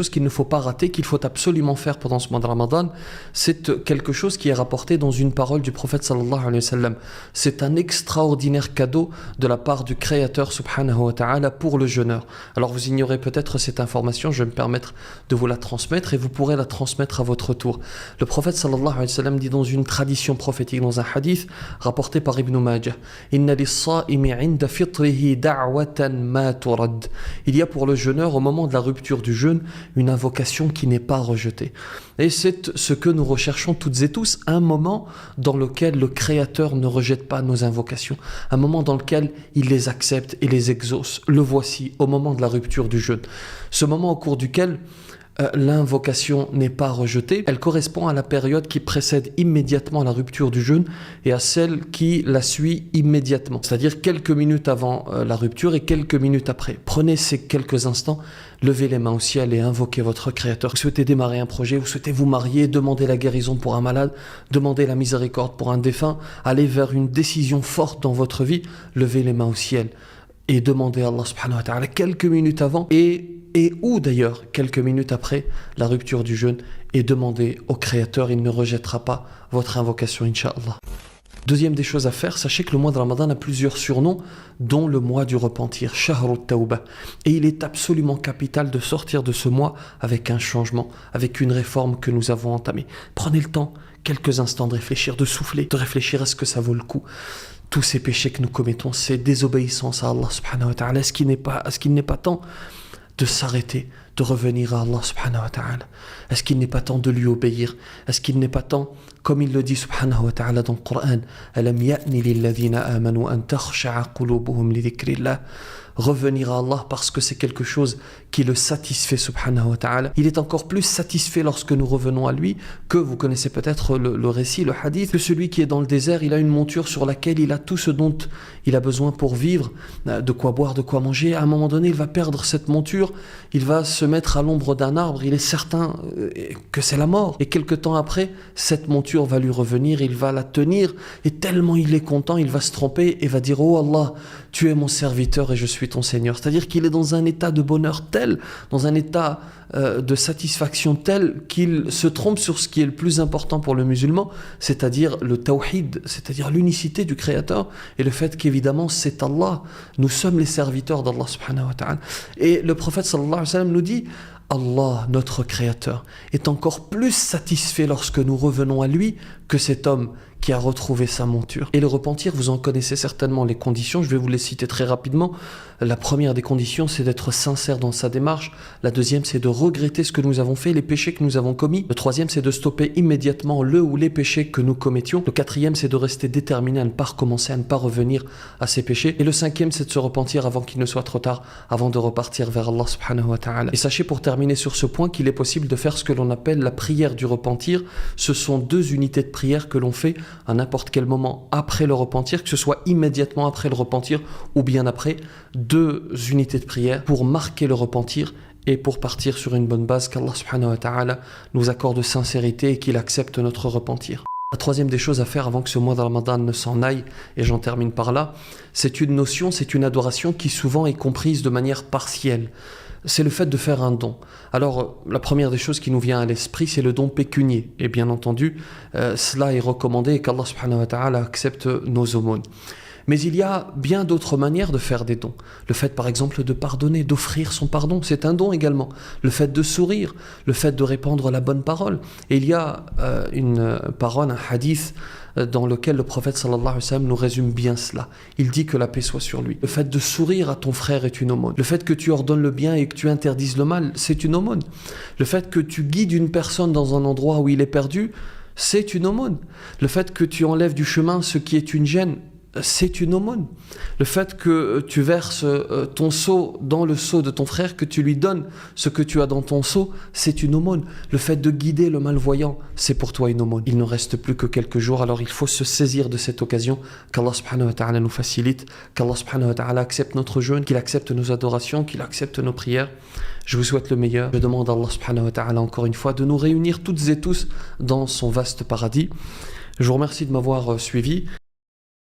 chose qu'il ne faut pas rater, qu'il faut absolument faire pendant ce mois de Ramadan, c'est quelque chose qui est rapporté dans une parole du prophète sallallahu alayhi wa sallam. C'est un extraordinaire cadeau de la part du Créateur subhanahu wa ta'ala pour le jeûneur. Alors vous ignorez peut-être cette information, je vais me permettre de vous la transmettre et vous pourrez la transmettre à votre tour. Le prophète sallallahu alayhi wa sallam dit dans une tradition prophétique, dans un hadith rapporté par Ibn Majah, Inna lis-sa'imi 'inda fitrihi da'watan ma turad. Il y a pour le jeûneur au moment de la rupture du jeûne une invocation qui n'est pas rejetée. Et c'est ce que nous recherchons toutes et tous, un moment dans lequel le Créateur ne rejette pas nos invocations, un moment dans lequel il les accepte et les exauce. Le voici au moment de la rupture du jeûne. Ce moment au cours duquel l'invocation n'est pas rejetée, elle correspond à la période qui précède immédiatement la rupture du jeûne et à celle qui la suit immédiatement, c'est-à-dire quelques minutes avant la rupture et quelques minutes après. Prenez ces quelques instants, levez les mains au ciel et invoquez votre Créateur. Vous souhaitez démarrer un projet, vous souhaitez vous marier, demander la guérison pour un malade, demander la miséricorde pour un défunt, aller vers une décision forte dans votre vie, levez les mains au ciel et demandez à Allah subhanahu wa ta'ala quelques minutes avant ou d'ailleurs quelques minutes après la rupture du jeûne et demandez au Créateur, il ne rejettera pas votre invocation, Inch'Allah. Deuxième des choses à faire, sachez que le mois de Ramadan a plusieurs surnoms, dont le mois du repentir, Shahrut Tawbah. Et il est absolument capital de sortir de ce mois avec un changement, avec une réforme que nous avons entamée. Prenez le temps, quelques instants de réfléchir, de souffler, de réfléchir à ce que ça vaut le coup. Tous ces péchés que nous commettons, c'est désobéissance à Allah subhanahu wa ta'ala. Est-ce qu'il n'est pas temps de s'arrêter, de revenir à Allah subhanahu wa ta'ala? Est-ce qu'il n'est pas temps de lui obéir? Est-ce qu'il n'est pas temps, comme il le dit subhanahu wa ta'ala dans le Coran, Alam ya'ni lilladhina amanu an takhsha'a qulubuhum li dhikrillah, revenir à Allah parce que c'est quelque chose qui le satisfait subhanahu wa ta'ala. Il est encore plus satisfait lorsque nous revenons à lui que, vous connaissez peut-être le récit, le hadith, que celui qui est dans le désert, il a une monture sur laquelle il a tout ce dont il a besoin pour vivre, de quoi boire, de quoi manger. À un moment donné, il va perdre cette monture, il va se mettre à l'ombre d'un arbre, il est certain que c'est la mort. Et quelque temps après, cette monture va lui revenir, il va la tenir, et tellement il est content, il va se tromper et va dire « Oh Allah, tu es mon serviteur et je suis ton Seigneur ». C'est-à-dire qu'il est dans un état de bonheur tel, dans un état de satisfaction tel qu'il se trompe sur ce qui est le plus important pour le musulman, c'est-à-dire le tawhid, c'est-à-dire l'unicité du Créateur et le fait qu'évidemment c'est Allah. Nous sommes les serviteurs d'Allah subhanahu wa ta'ala. Et le prophète sallallahu alayhi wa sallam nous dit Allah, notre Créateur, est encore plus satisfait lorsque nous revenons à lui que cet homme qui a retrouvé sa monture. Et le repentir, vous en connaissez certainement les conditions, je vais vous les citer très rapidement. La première des conditions, c'est d'être sincère dans sa démarche. La deuxième, c'est de regretter ce que nous avons fait, les péchés que nous avons commis. Le troisième, c'est de stopper immédiatement le ou les péchés que nous commettions. Le quatrième, c'est de rester déterminé à ne pas recommencer, à ne pas revenir à ces péchés. Et le cinquième, c'est de se repentir avant qu'il ne soit trop tard, avant de repartir vers Allah subhanahu wa ta'ala. Et sachez pour terminer sur ce point qu'il est possible de faire ce que l'on appelle la prière du repentir. Ce sont 2 unités de prière que l'on fait à n'importe quel moment après le repentir, que ce soit immédiatement après le repentir ou bien après, 2 unités de prière pour marquer le repentir et pour partir sur une bonne base, qu'Allah subhanahu wa ta'ala nous accorde sincérité et qu'il accepte notre repentir. La troisième des choses à faire avant que ce mois de Ramadan ne s'en aille, et j'en termine par là, c'est une notion, c'est une adoration qui souvent est comprise de manière partielle. C'est le fait de faire un don. Alors, la première des choses qui nous vient à l'esprit, c'est le don pécunier. Et bien entendu, cela est recommandé et qu'Allah subhanahu wa ta'ala accepte nos aumônes. Mais il y a bien d'autres manières de faire des dons. Le fait par exemple de pardonner, d'offrir son pardon, c'est un don également. Le fait de sourire, le fait de répandre la bonne parole. Et il y a une parole, un hadith, dans lequel le prophète sallallahu alayhi wa sallam nous résume bien cela. Il dit que la paix soit sur lui. Le fait de sourire à ton frère est une aumône. Le fait que tu ordonnes le bien et que tu interdises le mal, c'est une aumône. Le fait que tu guides une personne dans un endroit où il est perdu, c'est une aumône. Le fait que tu enlèves du chemin ce qui est une gêne, c'est une aumône. Le fait que tu verses ton seau dans le seau de ton frère, que tu lui donnes ce que tu as dans ton seau, c'est une aumône. Le fait de guider le malvoyant, c'est pour toi une aumône. Il ne reste plus que quelques jours, alors il faut se saisir de cette occasion, qu'Allah subhanahu wa ta'ala nous facilite, qu'Allah subhanahu wa ta'ala accepte notre jeûne, qu'il accepte nos adorations, qu'il accepte nos prières. Je vous souhaite le meilleur. Je demande à Allah subhanahu wa ta'ala encore une fois de nous réunir toutes et tous dans son vaste paradis. Je vous remercie de m'avoir suivi.